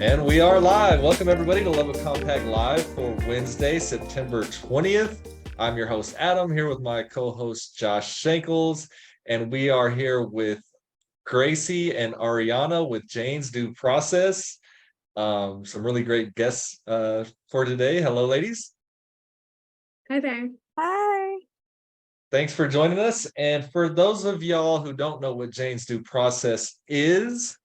And we are live. Welcome everybody to Lubbock Compact Live for Wednesday, September 20th. I'm your host, Adam, here with my co-host, Josh Shankles. And we are here with Graci and Ariana with Jane's Due Process. Some really great guests for today. Hello, ladies. Hi there. Hi. Thanks for joining us. And for those of y'all who don't know what Jane's Due Process is,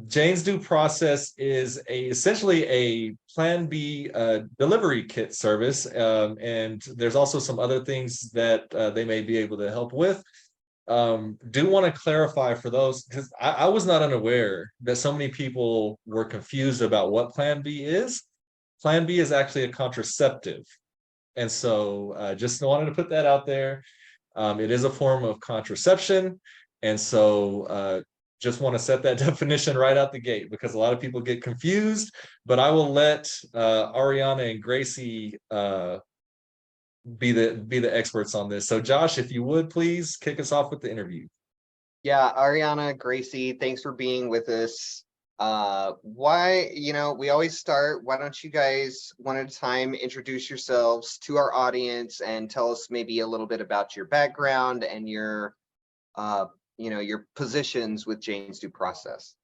Jane's Due Process is essentially a Plan B delivery kit service, and there's also some other things that they may be able to help with. Do want to clarify for those, because I was not unaware that so many people were confused about what Plan B is. Plan B is actually a contraceptive, and so just wanted to put that out there. It is a form of contraception, and so just want to set that definition right out the gate because a lot of people get confused, but I will let Ariana and Graci be the experts on this. So Josh, if you would please kick us off with the interview. Yeah, Ariana, Graci, thanks for being with us. We always start, why don't you guys one at a time introduce yourselves to our audience and tell us maybe a little bit about your background and your positions with Jane's Due Process.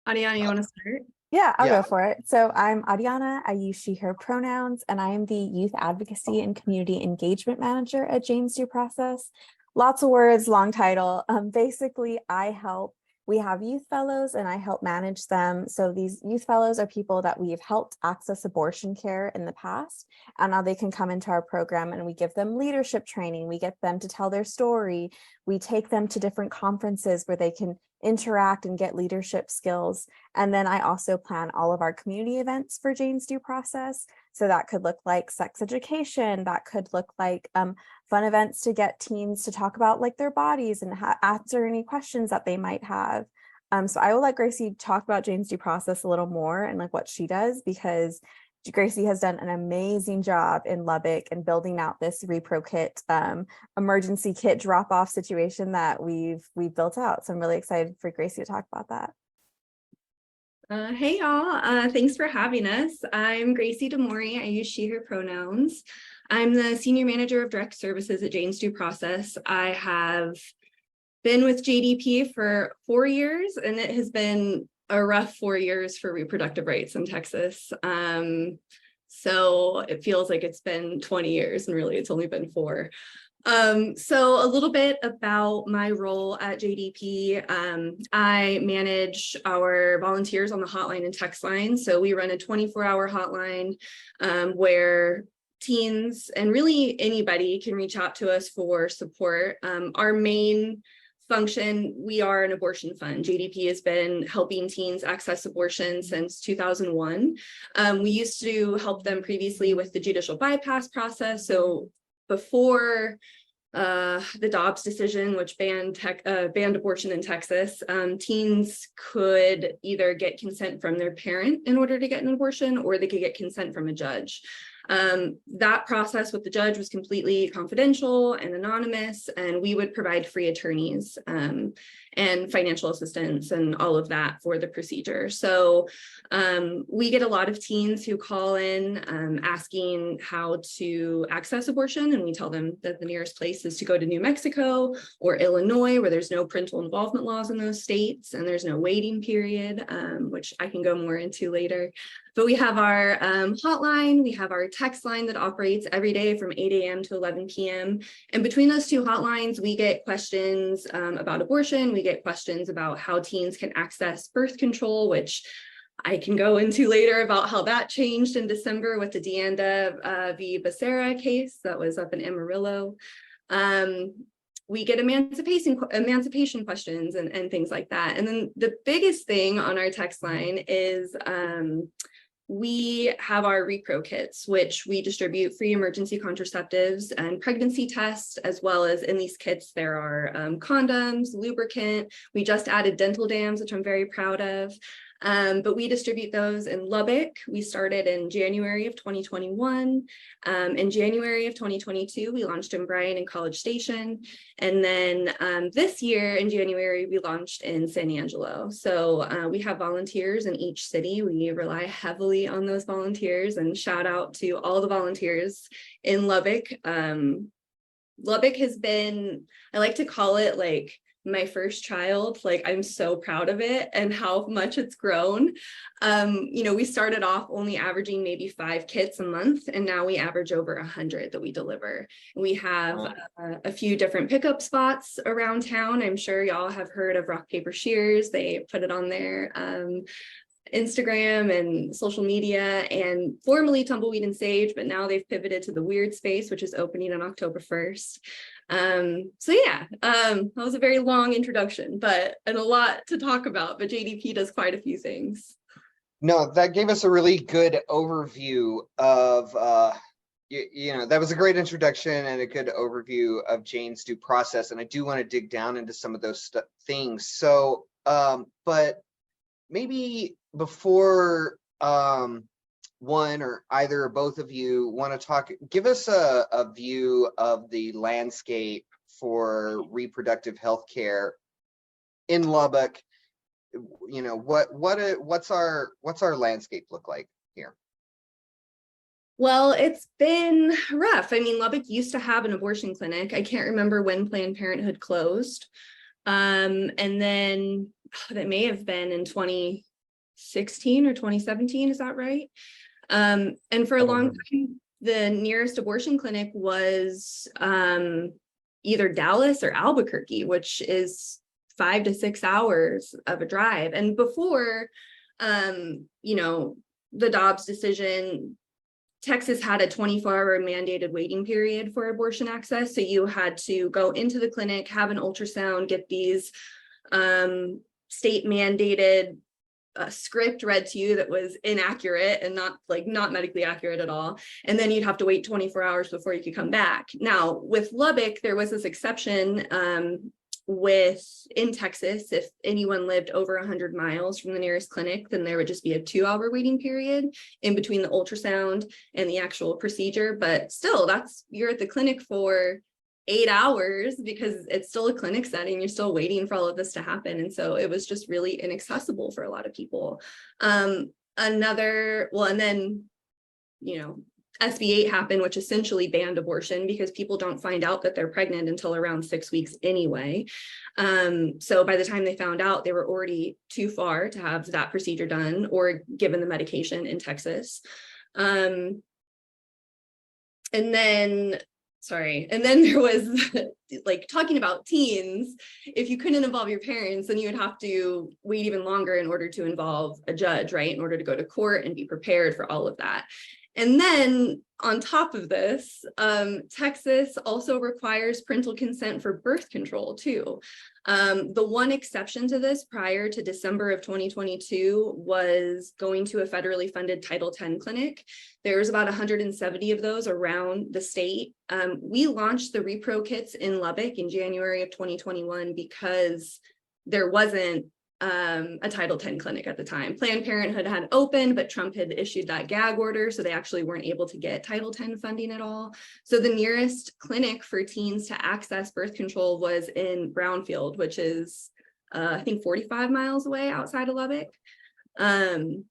Ariana, you want to start? Yeah, I'll go for it. So I'm Ariana. I use she, her pronouns, and I am the Youth Advocacy and Community Engagement Manager at Jane's Due Process. Lots of words, long title. Basically, we have youth fellows and I help manage them. So these youth fellows are people that we've helped access abortion care in the past. And now they can come into our program and we give them leadership training. We get them to tell their story. We take them to different conferences where they can interact and get leadership skills. And then I also plan all of our community events for Jane's Due Process. So that could look like sex education. That could look like fun events to get teens to talk about like their bodies and answer any questions that they might have. So I will let Graci talk about Jane's Due Process a little more and like what she does, because Graci has done an amazing job in Lubbock and building out this repro kit, emergency kit drop-off situation that we've built out. So I'm really excited for Graci to talk about that. Hey y'all, thanks for having us. I'm Graci DeMori. I use she, her pronouns. I'm the Senior Manager of Direct Services at Jane's Due Process. I have been with JDP for 4 years, and it has been a rough 4 years for reproductive rights in Texas. So it feels like it's been 20 years, and really it's only been 4. So a little bit about my role at JDP. I manage our volunteers on the hotline and text line. So we run a 24-hour hotline where teens and really anybody can reach out to us for support. Our main function, we are an abortion fund. JDP has been helping teens access abortion since 2001. We used to help them previously with the judicial bypass process. So before the Dobbs decision, which banned abortion in Texas, teens could either get consent from their parent in order to get an abortion, or they could get consent from a judge. That process with the judge was completely confidential and anonymous, and we would provide free attorneys and financial assistance and all of that for the procedure. So we get a lot of teens who call in asking how to access abortion, and we tell them that the nearest place is to go to New Mexico or Illinois, where there's no parental involvement laws in those states and there's no waiting period, which I can go more into later. But we have our hotline, we have our text line that operates every day from 8 a.m. to 11 p.m. And between those two hotlines, we get questions about abortion. We get questions about how teens can access birth control, which I can go into later about how that changed in December with the Deanda v. Becerra case that was up in Amarillo. We get emancipation questions and things like that. And then the biggest thing on our text line is we have our repro kits, which we distribute free emergency contraceptives and pregnancy tests, as well as in these kits, there are condoms, lubricant. We just added dental dams, which I'm very proud of. But we distribute those in Lubbock. We started in January of 2021. In January of 2022, we launched in Bryan and College Station. And then this year in January, we launched in San Angelo. So we have volunteers in each city. We rely heavily on those volunteers, and shout out to all the volunteers in Lubbock. Lubbock has been, I like to call it like my first child. Like, I'm so proud of it and how much it's grown. We started off only averaging maybe 5 kits a month, and now we average over 100 that we deliver. We have a few different pickup spots around town. I'm sure y'all have heard of Rock Paper Shears. They put it on their Instagram and social media, and formerly Tumbleweed and Sage, but now they've pivoted to the Weird Space, which is opening on October 1st. That was a very long introduction, and a lot to talk about, but JDP does quite a few things. No, that gave us a really good overview of, that was a great introduction and a good overview of Jane's due process. And I do want to dig down into some of those things. So, but maybe before one or either or both of you want to give us a view of the landscape for reproductive health care in Lubbock. What's our landscape look like here? Well, it's been rough. I mean, Lubbock used to have an abortion clinic. I can't remember when Planned Parenthood closed. And then that may have been in 2016 or 2017, is that right? And for a long time, the nearest abortion clinic was either Dallas or Albuquerque, which is 5 to 6 hours of a drive. And before, the Dobbs decision, Texas had a 24-hour mandated waiting period for abortion access. So you had to go into the clinic, have an ultrasound, get these state mandated script read to you that was inaccurate and not medically accurate at all. And then you'd have to wait 24 hours before you could come back. Now with Lubbock, there was this exception in Texas, if anyone lived over 100 miles from the nearest clinic, then there would just be a 2-hour waiting period in between the ultrasound and the actual procedure. But still, you're at the clinic for 8 hours because it's still a clinic setting. You're still waiting for all of this to happen. And so it was just really inaccessible for a lot of people. And then, SB 8 happened, which essentially banned abortion because people don't find out that they're pregnant until around 6 weeks anyway. So by the time they found out, they were already too far to have that procedure done or given the medication in Texas. And then there was like talking about teens. If you couldn't involve your parents, then you would have to wait even longer in order to involve a judge, right? In order to go to court and be prepared for all of that. And then on top of this, Texas also requires parental consent for birth control too. The one exception to this prior to December of 2022 was going to a federally funded Title X clinic. There's about 170 of those around the state. We launched the repro kits in Lubbock in January of 2021 because there wasn't a Title X clinic at the time. Planned Parenthood had opened, but Trump had issued that gag order, so they actually weren't able to get Title X funding at all. So the nearest clinic for teens to access birth control was in Brownfield, which is, I think 45 miles away outside of Lubbock. And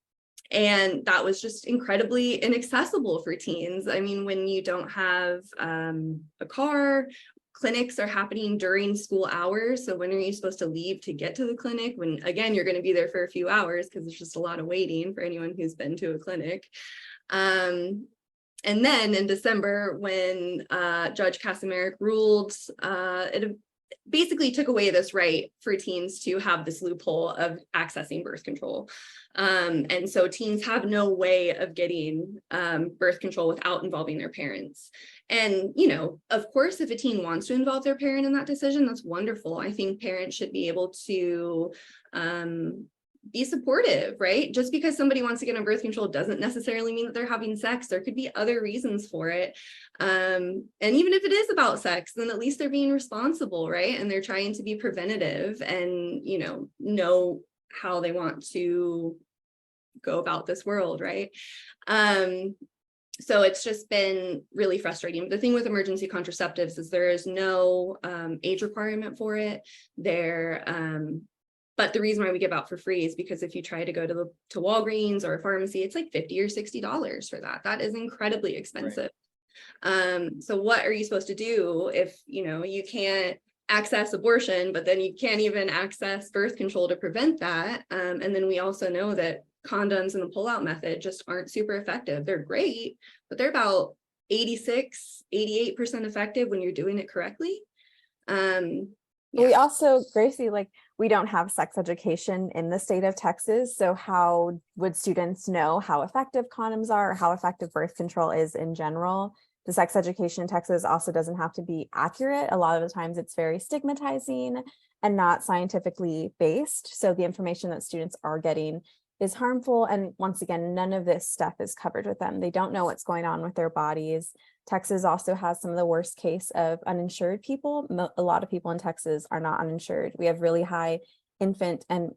that was just incredibly inaccessible for teens. I mean, when you don't have a car, clinics are happening during school hours. So when are you supposed to leave to get to the clinic? When, again, you're going to be there for a few hours because it's just a lot of waiting for anyone who's been to a clinic. And then in December, when Judge Kaczmarek ruled, it basically took away this right for teens to have this loophole of accessing birth control. And so teens have no way of getting birth control without involving their parents. And, of course, if a teen wants to involve their parent in that decision, that's wonderful. I think parents should be able to be supportive, right? Just because somebody wants to get on birth control doesn't necessarily mean that they're having sex. There could be other reasons for it. And even if it is about sex, then at least they're being responsible, right? And they're trying to be preventative and, know how they want to go about this world, right? So it's just been really frustrating. The thing with emergency contraceptives is there is no age requirement for it. But the reason why we give out for free is because if you try to go to Walgreens or a pharmacy, it's like $50 or $60 for that. That is incredibly expensive. So what are you supposed to do if you can't access abortion, but then you can't even access birth control to prevent that? And then we also know that condoms and the pullout method just aren't super effective. They're great, but they're about 86, 88% effective when you're doing it correctly. We also, Gracie, we don't have sex education in the state of Texas. So how would students know how effective condoms are or how effective birth control is in general? The sex education in Texas also doesn't have to be accurate. A lot of the times it's very stigmatizing and not scientifically based. So the information that students are getting is harmful. And once again, none of this stuff is covered with them. They don't know what's going on with their bodies. Texas also has some of the worst case of uninsured people. A lot of people in Texas are not uninsured. We have really high infant and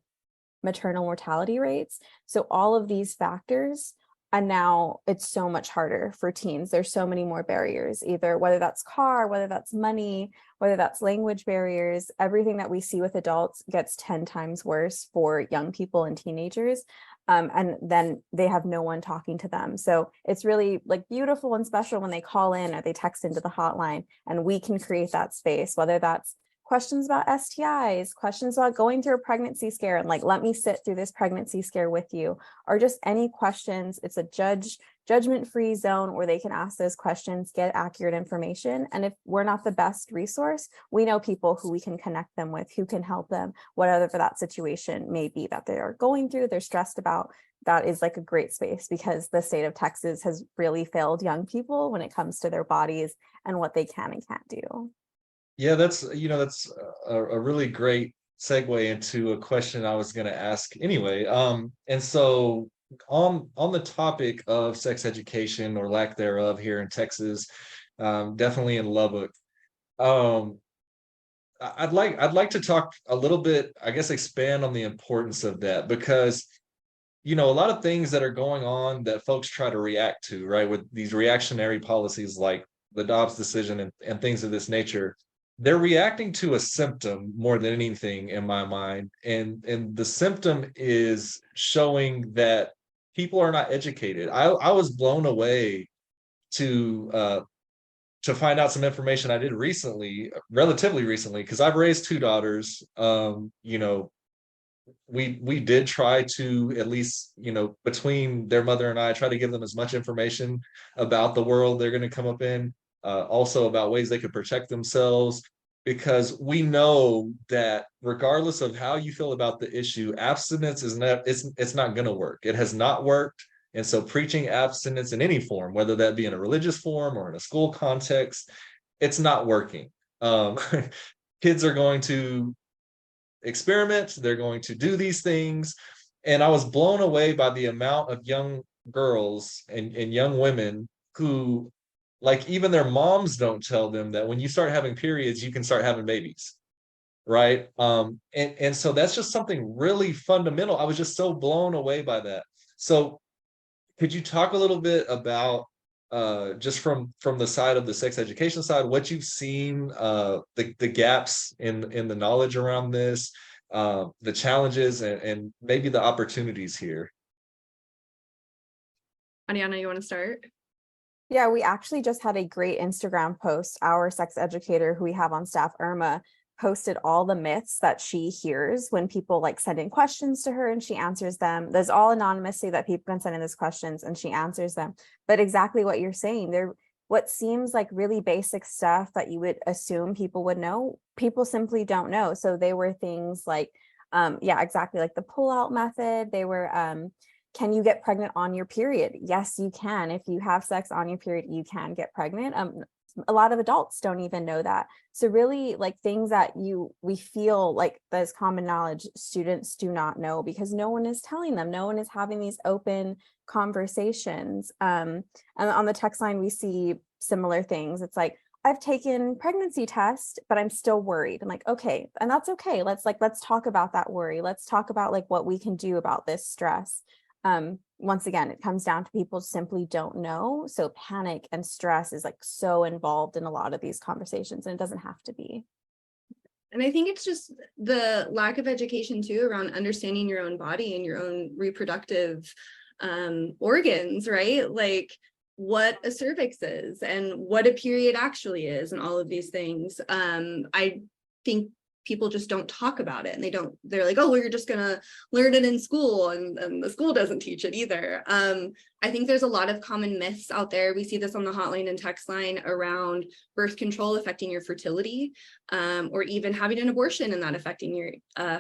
maternal mortality rates. So all of these factors, and now it's so much harder for teens. There's so many more barriers, either whether that's car, whether that's money, whether that's language barriers. Everything that we see with adults gets 10 times worse for young people and teenagers. And then they have no one talking to them. So it's really beautiful and special when they call in or they text into the hotline and we can create that space, whether that's questions about STIs, questions about going through a pregnancy scare and let me sit through this pregnancy scare with you, or just any questions. It's a judgment-free zone where they can ask those questions, get accurate information. And if we're not the best resource, we know people who we can connect them with, who can help them, whatever that situation may be that they are going through, they're stressed about. That is a great space because the state of Texas has really failed young people when it comes to their bodies and what they can and can't do. Yeah, that's a really great segue into a question I was going to ask anyway. And so on the topic of sex education or lack thereof here in Texas, definitely in Lubbock, I'd like to talk a little bit, I guess, expand on the importance of that, because a lot of things that are going on that folks try to react to, right, with these reactionary policies like the Dobbs decision and things of this nature. They're reacting to a symptom more than anything in my mind. And the symptom is showing that people are not educated. I was blown away to find out some information I did relatively recently, because I've raised two daughters. We did try to, at least, between their mother and I, try to give them as much information about the world they're going to come up in. Also about ways they could protect themselves, because we know that regardless of how you feel about the issue, abstinence is it's not going to work. It has not worked. And so preaching abstinence in any form, whether that be in a religious form or in a school context, it's not working. Kids are going to experiment, they're going to do these things. And I was blown away by the amount of young girls and young women who, even their moms don't tell them that when you start having periods, you can start having babies, right? And so that's just something really fundamental. I was just so blown away by that. So could you talk a little bit about just from the side of the sex education side, what you've seen, the gaps in the knowledge around this, the challenges and maybe the opportunities here? Ariana, you want to start? Yeah, we actually just had a great Instagram post. Our sex educator who we have on staff, Irma, posted all the myths that she hears when people send in questions to her and she answers them. There's all anonymously that people can send in these questions and she answers them. But exactly what you're saying, they're what seems like really basic stuff that you would assume people would know, people simply don't know. So they were things exactly, like the pull-out method. They were can you get pregnant on your period? Yes, you can. If you have sex on your period, you can get pregnant. A lot of adults don't even know that. So really, things that we feel like that is common knowledge, students do not know because no one is telling them. No one is having these open conversations. And on the text line, we see similar things. It's I've taken pregnancy test, but I'm still worried. I'm like, okay, and that's okay. Let's talk about that worry. Let's talk about like what we can do about this stress. Once again, it comes down to people simply don't know. So panic and stress is like so involved in a lot of these conversations, and it doesn't have to be. And I think it's just the lack of education too around understanding your own body and your own reproductive organs, right? Like what a cervix is and what a period actually is and all of these things. I think people just don't talk about it, and they're like, oh, well, you're just gonna learn it in school, and the school doesn't teach it either. I think there's a lot of common myths out there. We see this on the hotline and text line around birth control affecting your fertility, or even having an abortion and that affecting your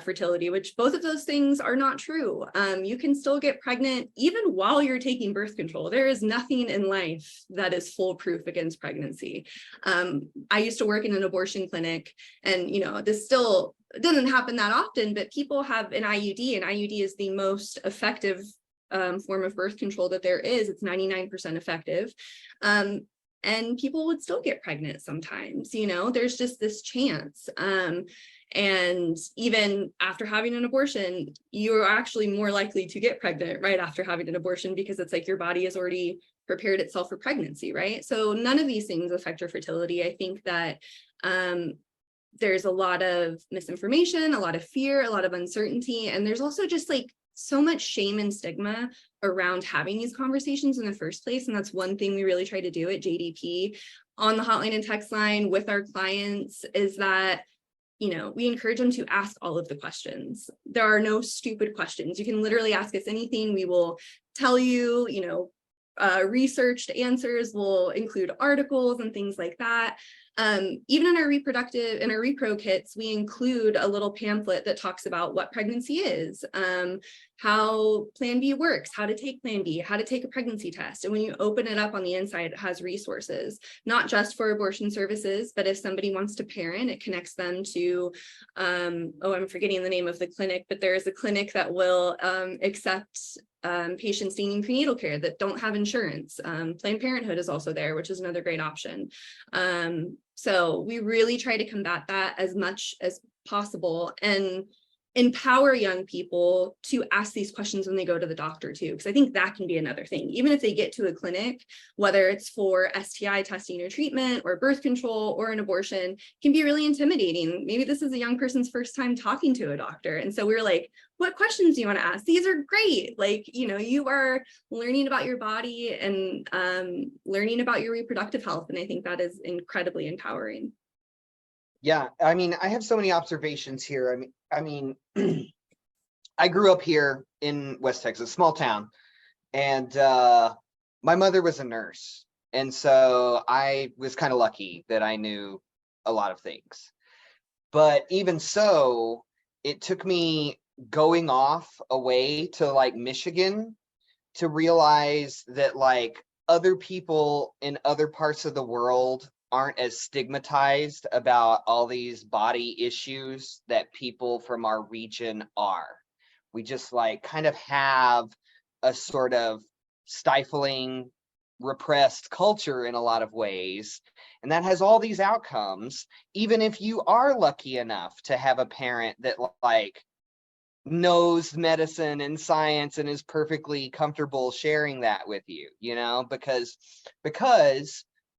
fertility, which both of those things are not true. You can still get pregnant even while you're taking birth control. There is nothing in life that is foolproof against pregnancy. I used to work in an abortion clinic, and this still doesn't happen that often, but people have an IUD, and IUD is the most effective form of birth control that there is. It's 99% effective. And people would still get pregnant sometimes, there's just this chance. And even after having an abortion, you're actually more likely to get pregnant right after having an abortion, because it's like your body has already prepared itself for pregnancy, right? So none of these things affect your fertility. I think that there's a lot of misinformation, a lot of fear, a lot of uncertainty, and there's also just like so much shame and stigma around having these conversations in the first place. And that's one thing we really try to do at JDP on the hotline and text line with our clients, is that we encourage them to ask all of the questions. There are no stupid questions. You can literally ask us anything. We will tell you, researched answers. Will include articles and things like that. Even in our repro kits, we include a little pamphlet that talks about what pregnancy is, how Plan B works, how to take Plan B, how to take a pregnancy test. And when you open it up on the inside, it has resources, not just for abortion services, but if somebody wants to parent, it connects them to, I'm forgetting the name of the clinic, but there is a clinic that will accept patients needing prenatal care that don't have insurance. Planned Parenthood is also there, which is another great option. So we really try to combat that as much as possible and empower young people to ask these questions when they go to the doctor too, because I think that can be another thing. Even if they get to a clinic, whether it's for STI testing or treatment or birth control or an abortion, can be really intimidating. Maybe this is a young person's first time talking to a doctor, and so we're like, what questions do you want to ask? These are great. Like, you are learning about your body and learning about your reproductive health, and I think that is incredibly empowering. Yeah, I mean, I have so many observations here. I mean, I grew up here in West Texas, small town, and my mother was a nurse. And so I was kind of lucky that I knew a lot of things. But even so, it took me going off away to like Michigan to realize that like other people in other parts of the world aren't as stigmatized about all these body issues that people from our region are. We just like kind of have a sort of stifling, repressed culture in a lot of ways. And that has all these outcomes, even if you are lucky enough to have a parent that like knows medicine and science and is perfectly comfortable sharing that with you, because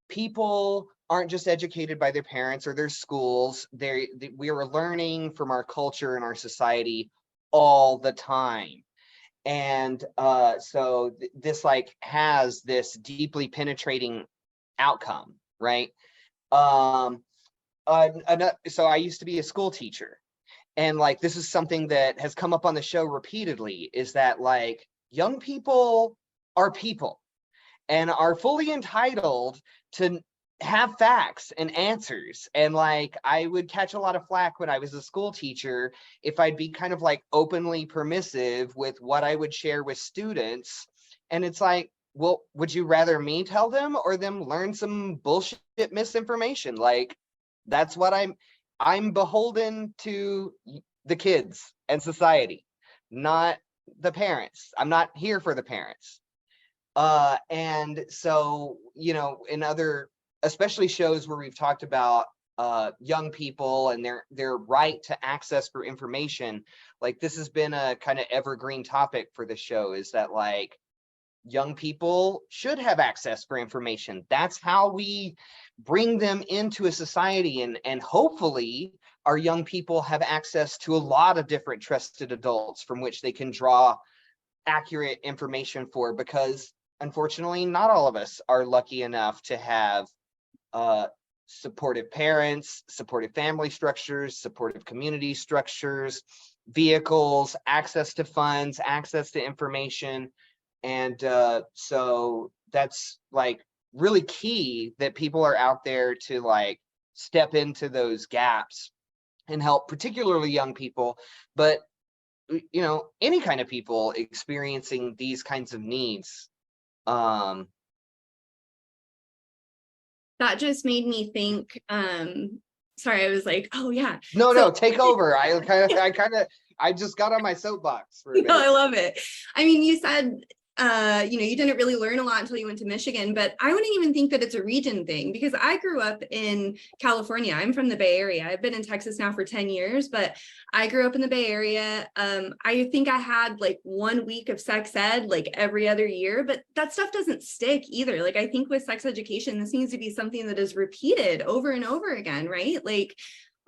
people aren't just educated by their parents or their schools. We are learning from our culture and our society all the time. And so this like has this deeply penetrating outcome, right? So I used to be a school teacher, and like this is something that has come up on the show repeatedly, is that like young people are people and are fully entitled to have facts and answers. And like I would catch a lot of flack when I was a school teacher if I'd be kind of like openly permissive with what I would share with students. And it's like, well, would you rather me tell them or them learn some bullshit misinformation? Like that's what I'm beholden to the kids and society, not the parents. I'm not here for the parents. And so, in other especially shows where we've talked about young people and their right to access for information. Like, this has been a kind of evergreen topic for the show, is that like young people should have access for information. That's how we bring them into a society, and hopefully our young people have access to a lot of different trusted adults from which they can draw accurate information for, because unfortunately not all of us are lucky enough to have supportive parents, supportive family structures, supportive community structures, vehicles, access to funds, access to information. And so that's like really key, that people are out there to like step into those gaps and help, particularly young people, but you know, any kind of people experiencing these kinds of needs. That just made me think, sorry, I was like, oh yeah. No, take over. I just got on my soapbox for a No, I minute. love it. I mean, you said, you didn't really learn a lot until you went to Michigan, but I wouldn't even think that it's a region thing, because I grew up in California. I'm from the Bay Area. I've been in Texas now for 10 years, but I grew up in the Bay Area. I think I had like 1 week of sex ed like every other year, but that stuff doesn't stick either. Like, I think with sex education, this needs to be something that is repeated over and over again, right? Like,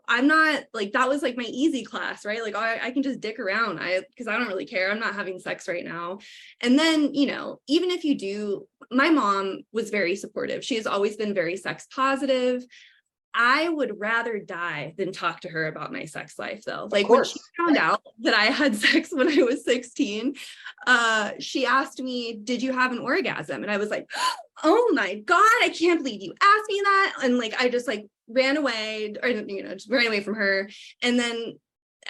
I'm not like, that was like my easy class, right? Like, I can just dick around, because I don't really care. I'm not having sex right now. And then, even if you do, my mom was very supportive. She has always been very sex positive. I would rather die than talk to her about my sex life, though. Like, when she found out that I had sex when I was 16, she asked me, did you have an orgasm? And I was like, oh my God, I can't believe you asked me that. And like, I just like ran away, or, just ran away from her. And then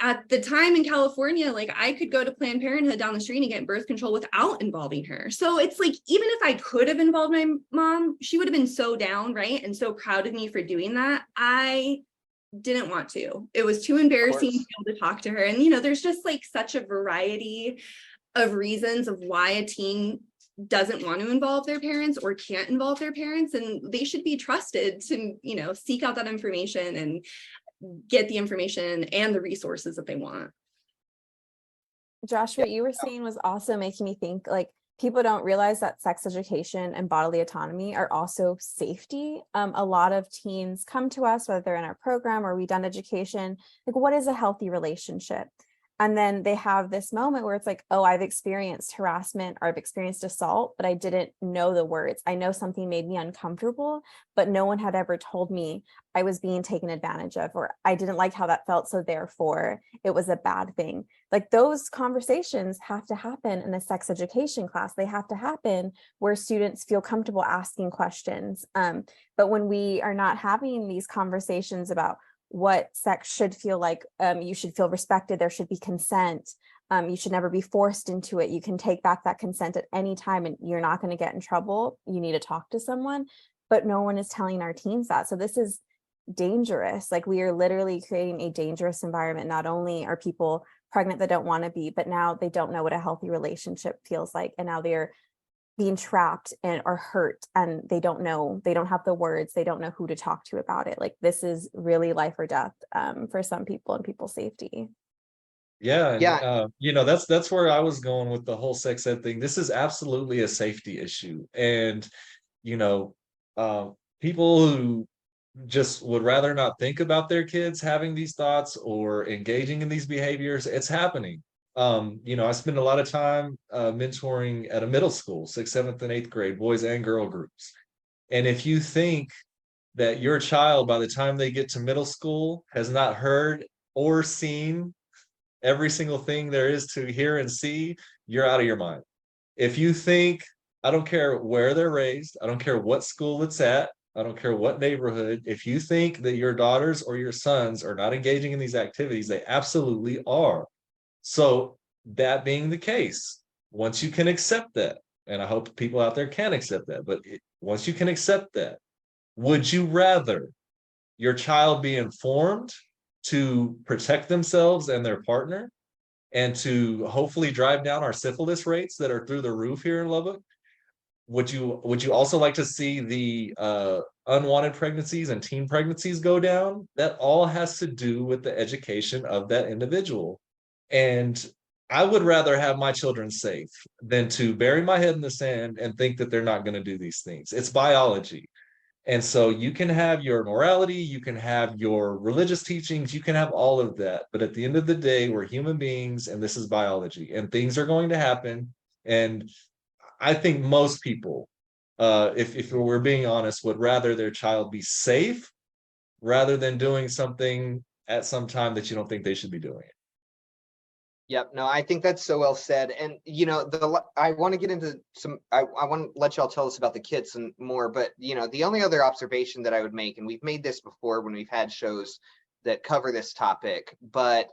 at the time in California, like, I could go to Planned Parenthood down the street and get birth control without involving her. So it's like, even if I could have involved my mom, she would have been so down, right? And so proud of me for doing that. I didn't want to. It was too embarrassing to be able to talk to her. And, there's just like such a variety of reasons of why a teen doesn't want to involve their parents or can't involve their parents. And they should be trusted to, seek out that information and get the information and the resources that they want. Josh, what you were saying was also making me think, like, people don't realize that sex education and bodily autonomy are also safety. A lot of teens come to us, whether they're in our program or we've done education, like, what is a healthy relationship? And then they have this moment where it's like, oh, I've experienced harassment or I've experienced assault, but I didn't know the words. I know something made me uncomfortable, but no one had ever told me I was being taken advantage of, or I didn't like how that felt, so therefore it was a bad thing. Like, those conversations have to happen in a sex education class. They have to happen where students feel comfortable asking questions. But when we are not having these conversations about what sex should feel like, you should feel respected, there should be consent, you should never be forced into it, you can take back that consent at any time and you're not going to get in trouble, you need to talk to someone. But no one is telling our teens that. So this is dangerous. Like, we are literally creating a dangerous environment. Not only are people pregnant that don't want to be, but now they don't know what a healthy relationship feels like, and now they're being trapped and or hurt, and they don't have the words, they don't know who to talk to about it. Like, this is really life or death for some people and people's safety. Yeah, and that's where I was going with the whole sex ed thing. This is absolutely a safety issue, and people who just would rather not think about their kids having these thoughts or engaging in these behaviors, it's happening. I spend a lot of time mentoring at a middle school, 6th, 7th, and 8th grade, boys and girl groups. And if you think that your child, by the time they get to middle school, has not heard or seen every single thing there is to hear and see, you're out of your mind. If you think, I don't care where they're raised, I don't care what school it's at, I don't care what neighborhood, if you think that your daughters or your sons are not engaging in these activities, they absolutely are. So that being the case, once you can accept that, and I hope people out there can accept that, but once you can accept that, would you rather your child be informed to protect themselves and their partner, and to hopefully drive down our syphilis rates that are through the roof here in Lubbock? Would you also like to see the unwanted pregnancies and teen pregnancies go down? That all has to do with the education of that individual. And I would rather have my children safe than to bury my head in the sand and think that they're not going to do these things. It's biology. And so you can have your morality, you can have your religious teachings, you can have all of that. But at the end of the day, we're human beings and this is biology and things are going to happen. And I think most people, if we're being honest, would rather their child be safe rather than doing something at some time that you don't think they should be doing it. Yep, no, I think that's so well said. And I want to get into some, I want to let y'all tell us about the kits and more, but the only other observation that I would make, and we've made this before when we've had shows that cover this topic, but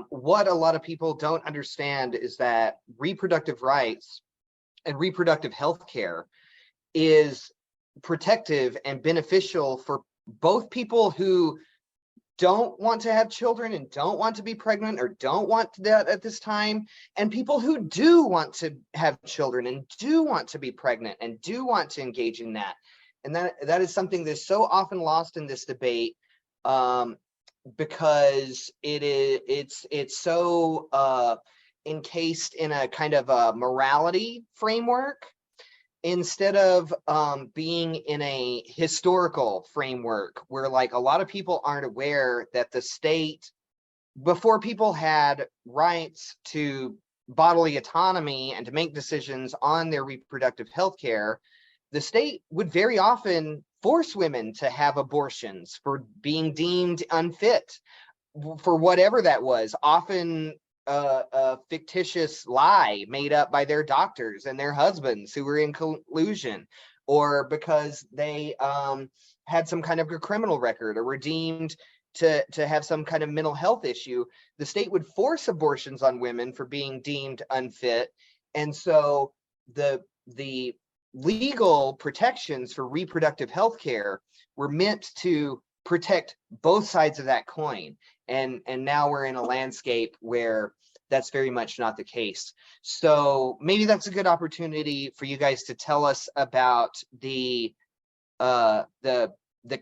what a lot of people don't understand is that reproductive rights and reproductive health care is protective and beneficial for both people who don't want to have children and don't want to be pregnant or don't want that at this time, and people who do want to have children and do want to be pregnant and do want to engage in that. And that is something that's so often lost in this debate, because it's so encased in a kind of a morality framework instead of being in a historical framework where, like, a lot of people aren't aware that the state, before people had rights to bodily autonomy and to make decisions on their reproductive health care, the state would very often force women to have abortions for being deemed unfit for whatever that was, often a fictitious lie made up by their doctors and their husbands who were in collusion, or because they had some kind of a criminal record or were deemed to have some kind of mental health issue. The state would force abortions on women for being deemed unfit. And so the legal protections for reproductive health care were meant to protect both sides of that coin. And now we're in a landscape where that's very much not the case. So maybe that's a good opportunity for you guys to tell us about the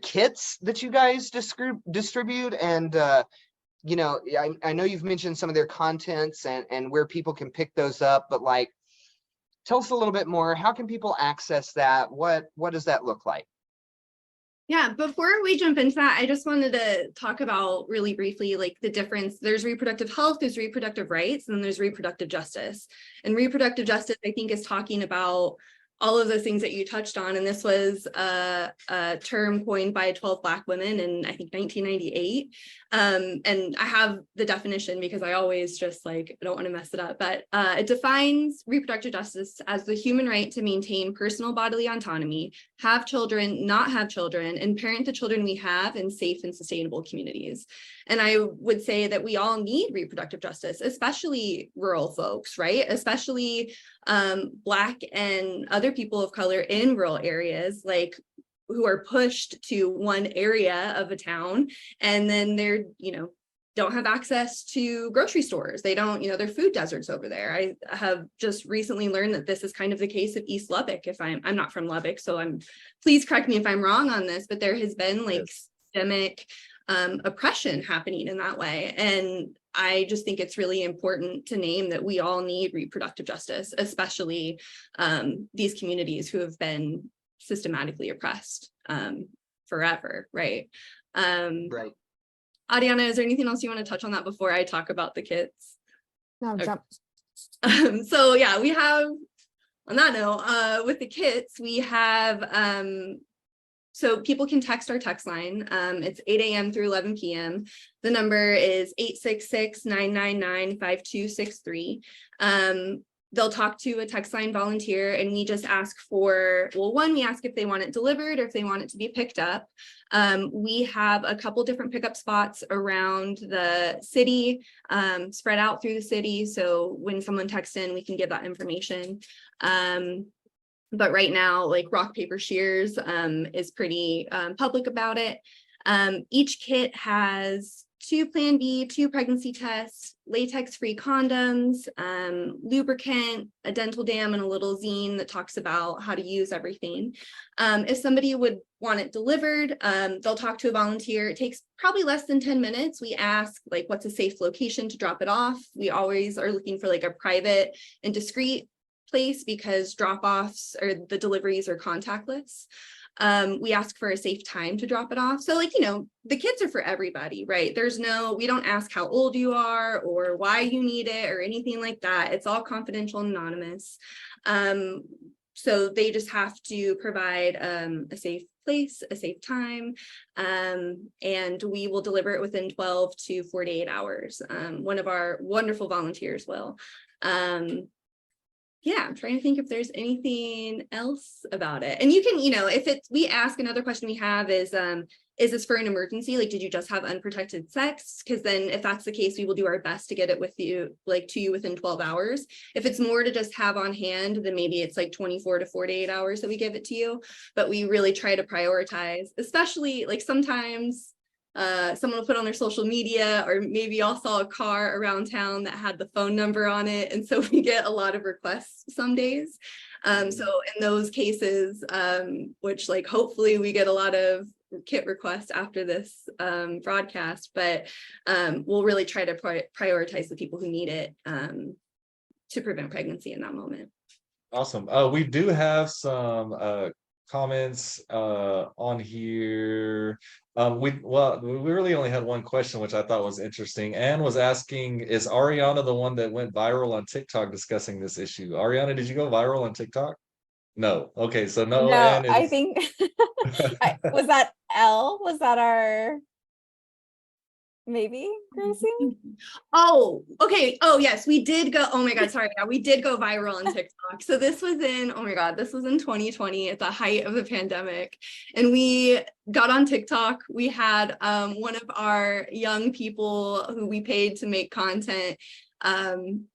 kits that you guys distribute. And I know you've mentioned some of their contents and where people can pick those up, but like, tell us a little bit more. How can people access that? What does that look like? Yeah, before we jump into that, I just wanted to talk about really briefly, like, the difference. There's reproductive health, there's reproductive rights, and then there's reproductive justice. And reproductive justice, I think, is talking about all of the things that you touched on. And this was a term coined by 12 Black women in, I think, 1998. And I have the definition because I always just, like, I don't want to mess it up, but it defines reproductive justice as the human right to maintain personal bodily autonomy, have children, not have children, and parent the children we have in safe and sustainable communities. And I would say that we all need reproductive justice, especially rural folks, right? Especially Black and other people of color in rural areas, like, who are pushed to one area of a town, and then they're, don't have access to grocery stores. They don't, they're food deserts over there. I have just recently learned that this is kind of the case of East Lubbock. If I'm not from Lubbock, so please correct me if I'm wrong on this, but there has been, like, systemic oppression happening in that way. And I just think it's really important to name that we all need reproductive justice, especially these communities who have been systematically oppressed forever, right? Right. Ariana, is there anything else you want to touch on that before I talk about the kits? No, Okay. jump. So yeah, we have, on that note, with the kits, we have so people can text our text line. It's 8 a.m. through 11 p.m. The number is 866-999-5263. They'll talk to a text line volunteer, and we just ask for, well, one, we ask if they want it delivered or if they want it to be picked up. We have a couple different pickup spots around the city, spread out through the city. So when someone texts in, we can give that information. But right now, like, Rock, Paper, Shears is pretty public about it. Each kit has 2 Plan B, 2 pregnancy tests, latex-free condoms, lubricant, a dental dam, and a little zine that talks about how to use everything. If somebody would want it delivered, they'll talk to a volunteer. It takes probably less than 10 minutes. We ask like, what's a safe location to drop it off? We always are looking for like a private and discreet place because drop-offs or the deliveries are contactless. We ask for a safe time to drop it off. So like, the kits are for everybody, right? We don't ask how old you are or why you need it or anything like that. It's all confidential and anonymous. So they just have to provide a safe place, a safe time, and we will deliver it within 12 to 48 hours. One of our wonderful volunteers will. Yeah, I'm trying to think if there's anything else about it. And you can, we ask, another question we have is this for an emergency? Like, did you just have unprotected sex? Because then if that's the case, we will do our best to get it with you, like to you within 12 hours. If it's more to just have on hand, then maybe it's like 24 to 48 hours that we give it to you. But we really try to prioritize, especially like sometimes someone will put on their social media, or maybe y'all saw a car around town that had the phone number on it. And so we get a lot of requests some days. So in those cases, which like hopefully we get a lot of kit requests after this broadcast, but we'll really try to prioritize the people who need it to prevent pregnancy in that moment. Awesome. We do have some comments on here. We really only had one question, which I thought was interesting. Anne was asking, is Ariana the one that went viral on TikTok discussing this issue? Ariana, did you go viral on TikTok? No. Okay, so no. No, Anne is... I think was that Elle? Was that our maybe Gracie? Oh, okay. Oh, yes, we did go. Oh my God, sorry. Yeah, we did go viral on TikTok. So this was in, oh my God, this was in 2020 at the height of the pandemic. And we got on TikTok. We had one of our young people who we paid to make content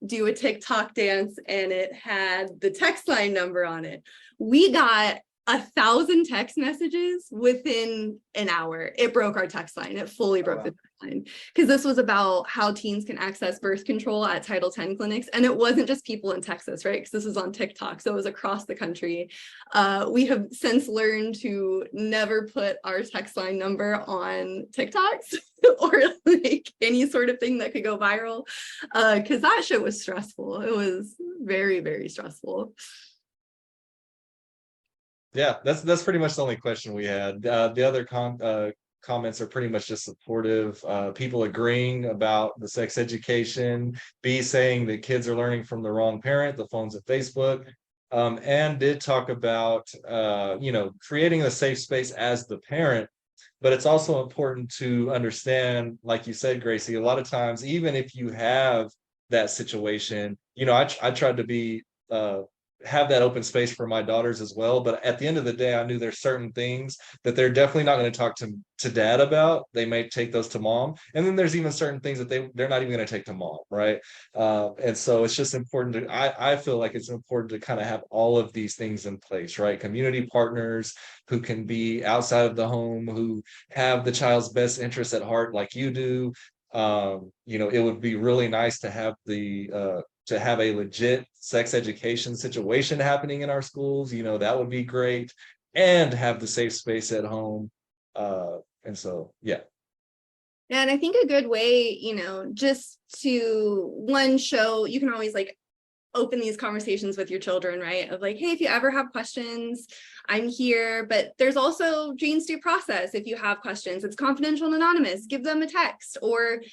do a TikTok dance, and it had the text line number on it. We got 1,000 text messages within an hour. It broke our text line. It fully broke the text line, because this was about how teens can access birth control at Title X clinics. And it wasn't just people in Texas, right? Because this was on TikTok. So it was across the country. We have since learned to never put our text line number on TikToks or like any sort of thing that could go viral, because that shit was stressful. It was very, very stressful. Yeah, that's pretty much the only question we had. The other comments are pretty much just supportive. People agreeing about the sex education, B saying that kids are learning from the wrong parent, the phones and Facebook, and did talk about creating a safe space as the parent. But it's also important to understand, like you said, Gracie, a lot of times, even if you have that situation, I tried to be have that open space for my daughters as well. But at the end of the day, I knew there's certain things that they're definitely not going to talk to dad about. They may take those to mom. And then there's even certain things that they're not even going to take to mom, right? And so it's just important to, I feel like it's important to kind of have all of these things in place, right? Community partners who can be outside of the home, who have the child's best interests at heart like you do. It would be really nice to have to have a legit sex education situation happening in our schools. That would be great, and have the safe space at home. And so, yeah. And I think a good way, just to show, you can always like open these conversations with your children, right? Of like, hey, if you ever have questions, I'm here. But there's also Jane's Due Process. If you have questions, it's confidential and anonymous. Give them a text, or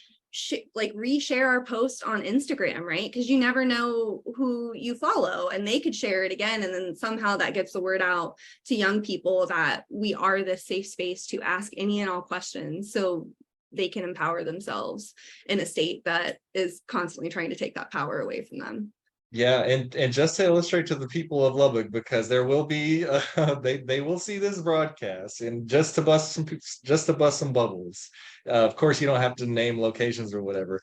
reshare our post on Instagram, right? Because you never know who you follow, and they could share it again, and then somehow that gets the word out to young people that we are this safe space to ask any and all questions, so they can empower themselves in a state that is constantly trying to take that power away from them. Yeah, and just to illustrate to the people of Lubbock, because there will be they will see this broadcast, and just to bust some bubbles. Of course, you don't have to name locations or whatever,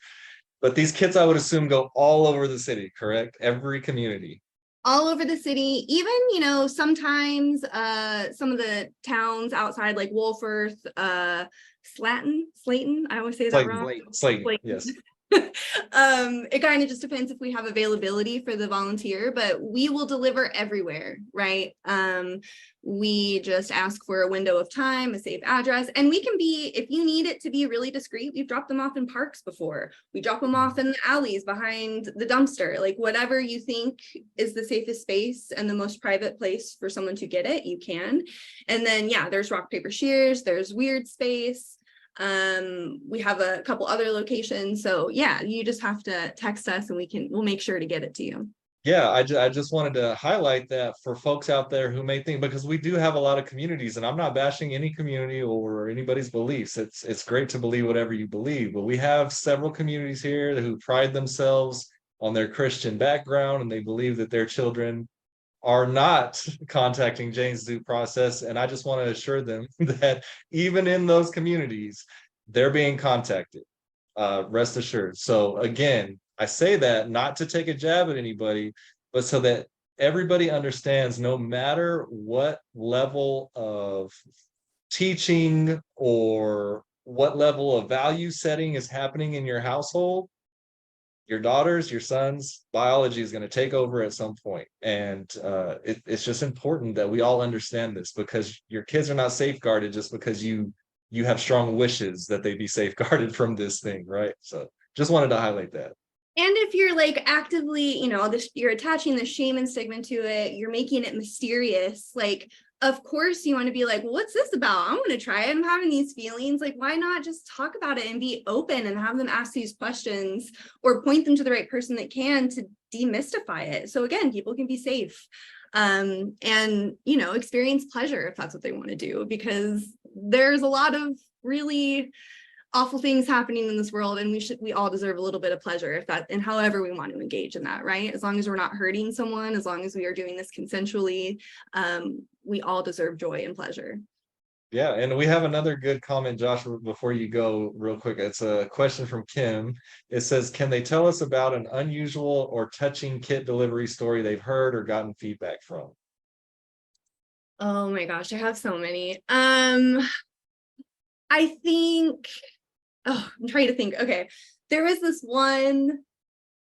but these kits, I would assume, go all over the city, correct? Every community. all over the city, even, you know, sometimes some of the towns outside like Wolforth, Slayton, I always say that Slayton, wrong. Slayton, yes. It kind of just depends if we have availability for the volunteer, but we will deliver everywhere, right? We just ask for a window of time, a safe address, and we can be, if you need it to be really discreet, we've dropped them off in parks before. We drop them off in the alleys behind the dumpster, like whatever you think is the safest space and the most private place for someone to get it, you can. And then, yeah, there's rock, paper, shears, there's weird space. We have a couple other locations, so yeah, you just have to text us and we'll make sure to get it to you. Yeah, I just wanted to highlight that for folks out there who may think, because we do have a lot of communities, and I'm not bashing any community or anybody's beliefs. It's great to believe whatever you believe, but we have several communities here who pride themselves on their Christian background, and they believe that their children are not contacting Jane's Due Process. And I just want to assure them that even in those communities, they're being contacted. Rest assured. So again, I say that not to take a jab at anybody, but so that everybody understands, no matter what level of teaching or what level of value setting is happening in your household, your daughters, your sons, biology is going to take over at some point. And it's just important that we all understand this, because your kids are not safeguarded just because you have strong wishes that they be safeguarded from this thing, right? So just wanted to highlight that. And if you're like actively, you know, you're attaching the shame and stigma to it, you're making it mysterious, like, of course you want to be like, what's this about? I want to try it. I'm having these feelings. Like, why not just talk about it and be open and have them ask these questions, or point them to the right person that can to demystify it. So again, people can be safe and, you know, experience pleasure if that's what they want to do, because there's a lot of really awful things happening in this world, and we all deserve a little bit of pleasure, if that, and however we want to engage in that, right? As long as we're not hurting someone, as long as we are doing this consensually, we all deserve joy and pleasure. Yeah, and we have another good comment, Josh, before you go real quick. It's a question from Kim. It says, can they tell us about an unusual or touching kit delivery story they've heard or gotten feedback from? Oh my gosh, I have so many. I think, I'm trying to think. Okay, there was this one,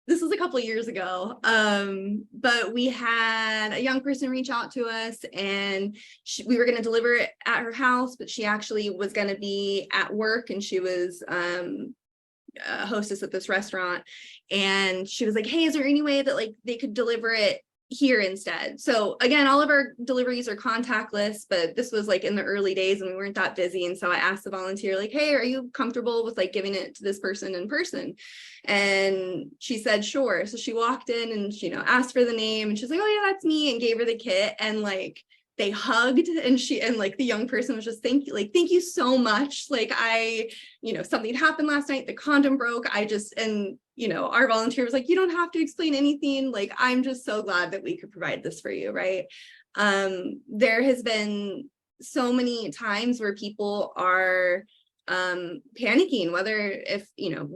this was a couple of years ago, but we had a young person reach out to us, and we were going to deliver it at her house, but she actually was going to be at work, and she was a hostess at this restaurant, and she was like, hey, is there any way that like they could deliver it here instead? So again, all of our deliveries are contactless, but this was like in the early days and we weren't that busy. And so I asked the volunteer, like, hey, are you comfortable with like giving it to this person in person? And she said, sure. So she walked in and she, you know, asked for the name, and she's like, oh yeah, that's me, and gave her the kit. And like, they hugged, and like the young person was just, thank you so much. Like, you know, something happened last night, the condom broke. And you know, our volunteer was like, you don't have to explain anything. Like, I'm just so glad that we could provide this for you, right? There has been so many times where people are panicking, whether if, you know,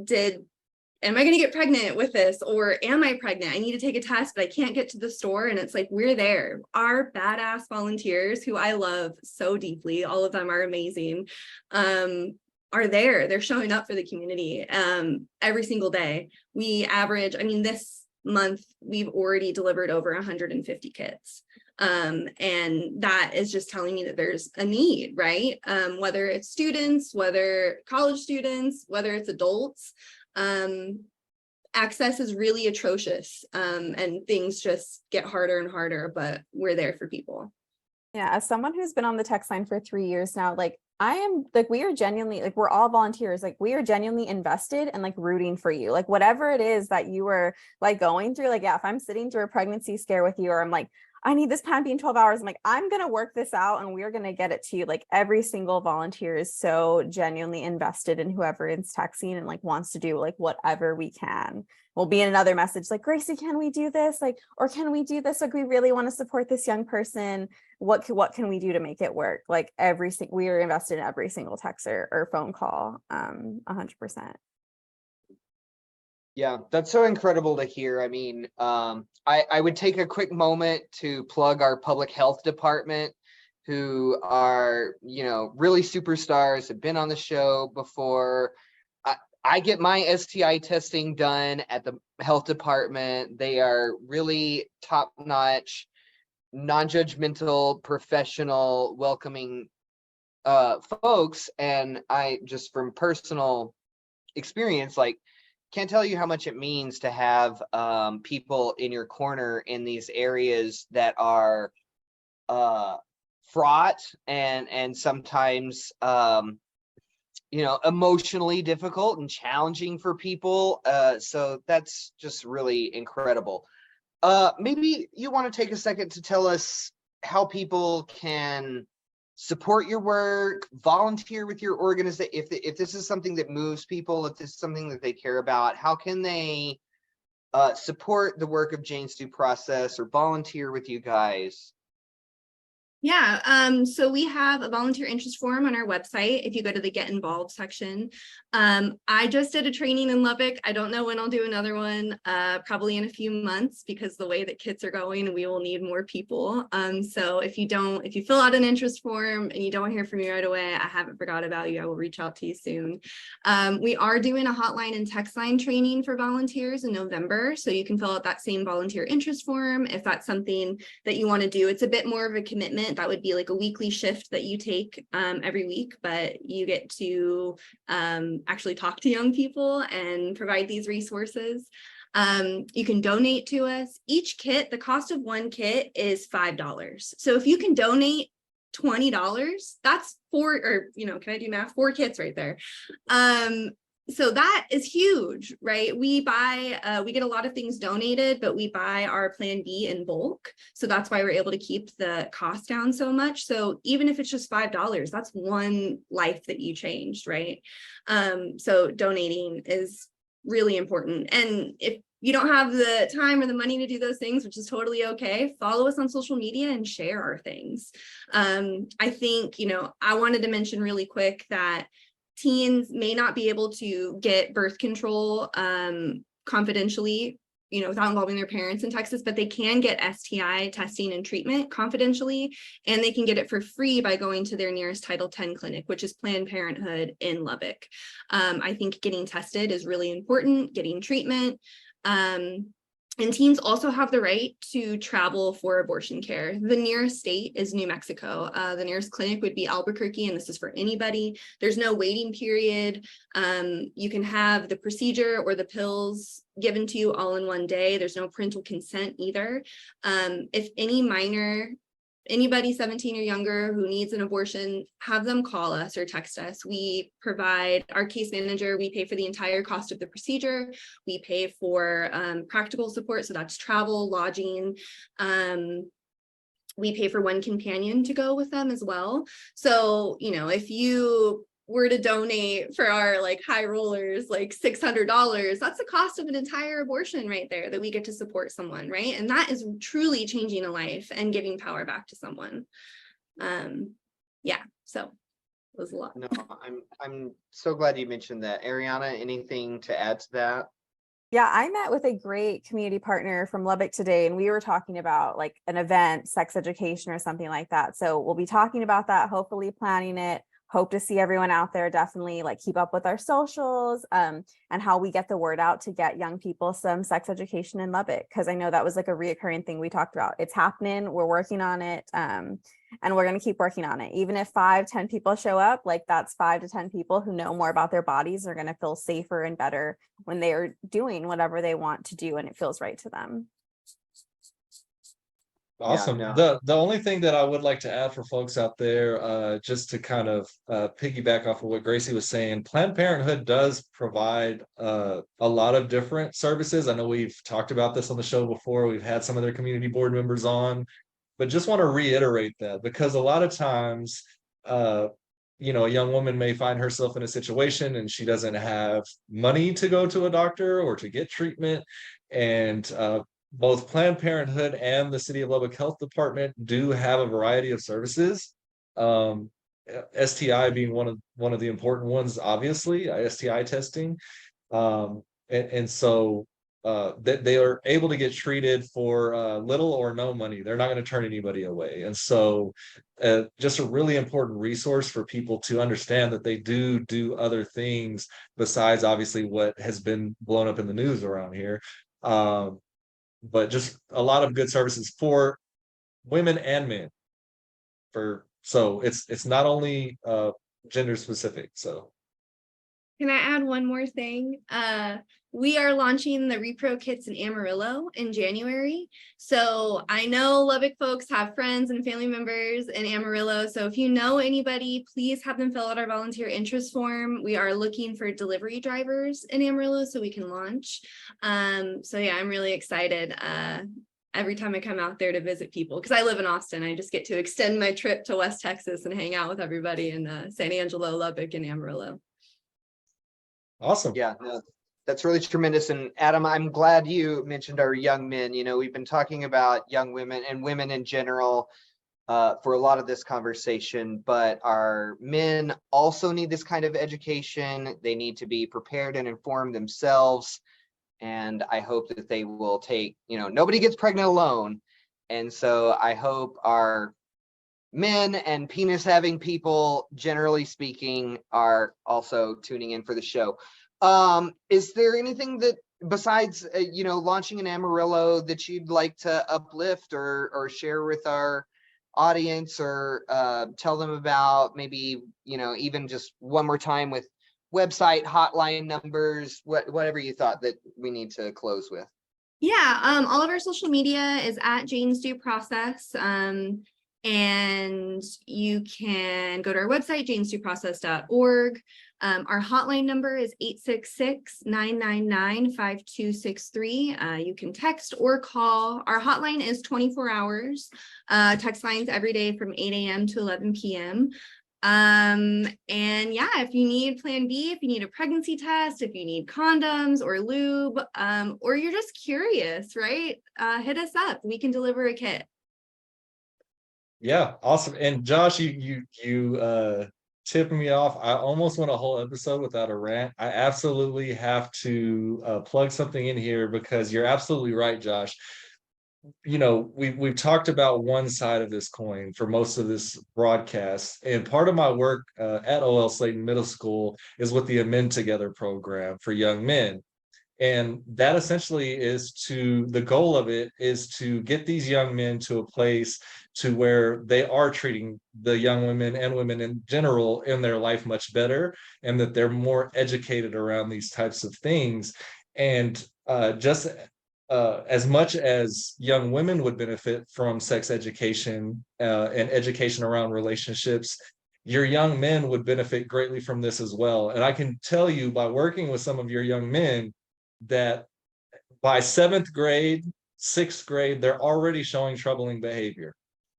am I going to get pregnant with this, or am I pregnant? I need to take a test, but I can't get to the store. And it's like, we're there. Our badass volunteers, who I love so deeply, all of them are amazing, are there. They're showing up for the community every single day. We average, I mean, this month we've already delivered over 150 kits. And that is just telling me that there's a need, right? Whether it's students, whether college students, whether it's adults, access is really atrocious, and things just get harder and harder, but we're there for people. Yeah, as someone who's been on the text line for 3 years now, like I am, like, we are genuinely, like, we're all volunteers, like we are genuinely invested and like rooting for you, like whatever it is that you were like going through. Like, yeah, if I'm sitting through a pregnancy scare with you, or I'm like, I need this PAMP in 12 hours, I'm like, I'm going to work this out and we're going to get it to you. Like, every single volunteer is so genuinely invested in whoever is texting and like wants to do like whatever we can. Will be in another message like, Gracie, can we do this? Like, or can we do this? Like, we really want to support this young person. What can we do to make it work? Like, we are invested in every single text or phone call, 100%. Yeah, that's so incredible to hear. I mean, I would take a quick moment to plug our public health department, who are, really superstars, have been on the show before. I get my STI testing done at the health department. They are really top-notch, non-judgmental, professional, welcoming folks. And I just, from personal experience, like, can't tell you how much it means to have people in your corner in these areas that are fraught and sometimes emotionally difficult and challenging for people. So that's just really incredible. Maybe you want to take a second to tell us how people can support your work, volunteer with your organization. If this is something that moves people, if this is something that they care about, how can they support the work of Jane's Due Process or volunteer with you guys? Yeah, so we have a volunteer interest form on our website. If you go to the Get Involved section, I just did a training in Lubbock. I don't know when I'll do another one, probably in a few months, because the way that kits are going, we will need more people. So if you fill out an interest form and you don't hear from me right away, I haven't forgot about you. I will reach out to you soon. We are doing a hotline and text line training for volunteers in November. So you can fill out that same volunteer interest form if that's something that you want to do. It's a bit more of a commitment. That would be like a weekly shift that you take every week, but you get to actually talk to young people and provide these resources. You can donate to us. Each kit, the cost of one kit is $5. So if you can donate $20, that's can I do math? 4 kits right there. So that is huge, right? We get a lot of things donated, but we buy our Plan B in bulk. So that's why we're able to keep the cost down so much. So even if it's just $5, that's one life that you changed, right? So donating is really important. And if you don't have the time or the money to do those things, which is totally okay, follow us on social media and share our things. I think, I wanted to mention really quick that teens may not be able to get birth control confidentially, without involving their parents in Texas, but they can get STI testing and treatment confidentially, and they can get it for free by going to their nearest Title X clinic, which is Planned Parenthood in Lubbock. I think getting tested is really important, getting treatment. And teens also have the right to travel for abortion care. The nearest state is New Mexico. The nearest clinic would be Albuquerque, and this is for anybody. There's no waiting period. You can have the procedure or the pills given to you all in one day. There's no parental consent either. If anybody 17 or younger who needs an abortion, have them call us or text us. We provide our case manager. We pay for the entire cost of the procedure. We pay for practical support. So that's travel, lodging. We pay for one companion to go with them as well. So, if you were to donate for our high rollers, $600, that's the cost of an entire abortion right there that we get to support someone, right? And that is truly changing a life and giving power back to someone. Yeah, so it was a lot. No, I'm so glad you mentioned that. Ariana, anything to add to that? Yeah, I met with a great community partner from Lubbock today, and we were talking about an event, sex education or something like that. So we'll be talking about that, hopefully planning it. Hope to see everyone out there. Definitely keep up with our socials and how we get the word out to get young people some sex education in Lubbock, because I know that was a reoccurring thing we talked about. It's happening. We're working on it, and we're going to keep working on it. Even if 5-10 people show up, that's 5 to 10 people who know more about their bodies. Are going to feel safer and better when they are doing whatever they want to do and it feels right to them. Awesome. Yeah, no. The only thing that I would like to add for folks out there, just to kind of piggyback off of what Gracie was saying, Planned Parenthood does provide a lot of different services. I know we've talked about this on the show before. We've had some of their community board members on, but just want to reiterate that, because a lot of times, a young woman may find herself in a situation and she doesn't have money to go to a doctor or to get treatment. And both Planned Parenthood and the City of Lubbock Health Department do have a variety of services. STI being one of the important ones, obviously, STI testing. And so that they are able to get treated for little or no money. They're not going to turn anybody away. And so just a really important resource for people to understand that they do other things besides obviously what has been blown up in the news around here. But just a lot of good services for women and men. So it's not only gender specific. So Can I add one more thing? We are launching the repro kits in Amarillo in January. So I know Lubbock folks have friends and family members in Amarillo. So if you know anybody, please have them fill out our volunteer interest form. We are looking for delivery drivers in Amarillo so we can launch. So yeah, I'm really excited. Every time I come out there to visit people, because I live in Austin, I just get to extend my trip to West Texas and hang out with everybody in San Angelo, Lubbock, and Amarillo. awesome. Yeah, no, that's really tremendous. And Adam, I'm glad you mentioned our young men. You know, we've been talking about young women and women in general for a lot of this conversation, but our men also need this kind of education. They need to be prepared and informed themselves. And I hope that they will take, you know, nobody gets pregnant alone. And so I hope our men and penis having people, generally speaking, are also tuning in for the show. Is there anything that besides, you know, launching in Amarillo that you'd like to uplift or share with our audience, or tell them about? Maybe, you know, even just one more time with website, hotline numbers, whatever you thought that we need to close with. Yeah, all of our social media is at Jane's Due Process. And you can go to our website, janesdueprocess.org. Our hotline number is 866-999-5263. You can text or call. Our hotline is 24 hours. Text lines every day from 8 a.m. to 11 p.m. And yeah, if you need Plan B, if you need a pregnancy test, if you need condoms or lube, or you're just curious, right? Hit us up. We can deliver a kit. Yeah, awesome. And Josh, you tipped me off. I almost went a whole episode without a rant. I absolutely have to plug something in here because you're absolutely right, Josh. You know, we've talked about one side of this coin for most of this broadcast, and part of my work at OL Slayton Middle School is with the Amend Together program for young men. And that essentially is the goal of it is to get these young men to a place to where they are treating the young women and women in general in their life much better, and that they're more educated around these types of things. And just as much as young women would benefit from sex education and education around relationships, your young men would benefit greatly from this as well. And I can tell you by working with some of your young men that by 7th grade, 6th grade, they're already showing troubling behavior.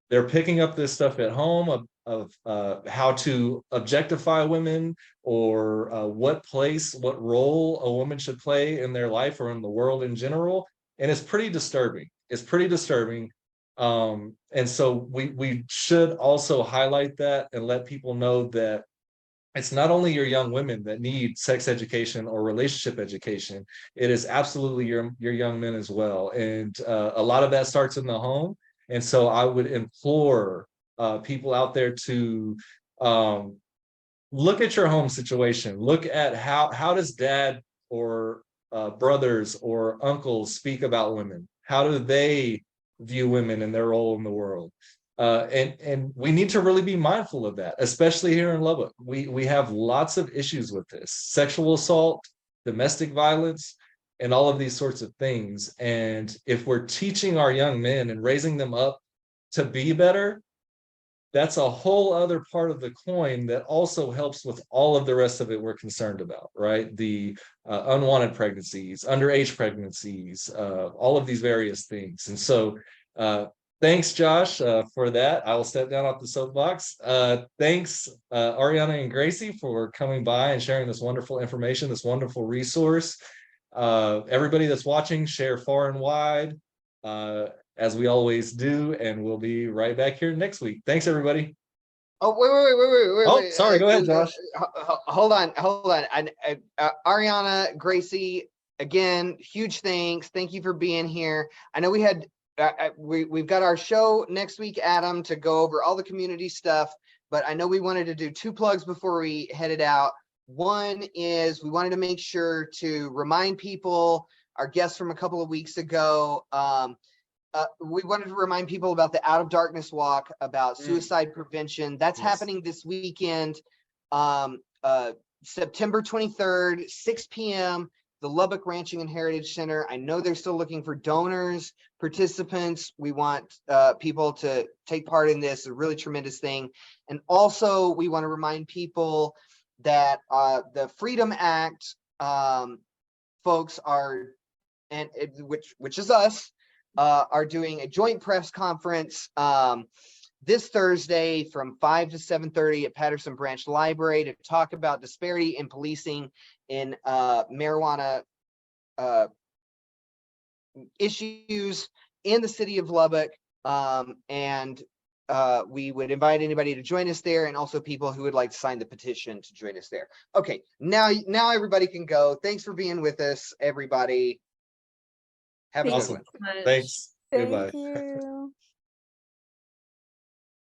They're picking up this stuff at home of how to objectify women, or what role a woman should play in their life or in the world in general. And it's pretty disturbing. It's pretty disturbing. And so we should also highlight that and let people know that it's not only your young women that need sex education or relationship education. It is absolutely your young men as well. And a lot of that starts in the home. And so I would implore people out there to look at your home situation. Look at how does dad or brothers or uncles speak about women? How do they view women and their role in the world? And we need to really be mindful of that, especially here in Lubbock. We have lots of issues with this: sexual assault, domestic violence, and all of these sorts of things. And if we're teaching our young men and raising them up to be better, that's a whole other part of the coin that also helps with all of the rest of it we're concerned about, right? The unwanted pregnancies, underage pregnancies, all of these various things. And so thanks, Josh, for that. I will step down off the soapbox. Thanks, Ariana and Graci, for coming by and sharing this wonderful information, this wonderful resource. Everybody that's watching, share far and wide, as we always do, and we'll be right back here next week. Thanks, everybody. Oh, wait. Oh, sorry. Go ahead, Josh. Hold on. And Ariana, Gracie, again, huge thanks. Thank you for being here. I know we had, we've got our show next week, Adam, to go over all the community stuff, but I know we wanted to do 2 plugs before we headed out. One is we wanted to make sure to remind people, our guests from a couple of weeks ago, we wanted to remind people about the Out of Darkness Walk, about suicide prevention. That's happening this weekend, September 23rd, 6 p.m., the Lubbock Ranching and Heritage Center. I know they're still looking for donors, participants. We want people to take part in this, a really tremendous thing. And also we want to remind people that the Freedom Act folks are, and which is us, are doing a joint press conference this Thursday from 5 to 7:30 at Patterson Branch Library to talk about disparity in policing in marijuana issues in the city of Lubbock. And we would invite anybody to join us there, and also people who would like to sign the petition to join us there. Okay, now everybody can go. Thanks for being with us, everybody. Have a good Awesome. one. So much. Thanks. Thank Goodbye. you.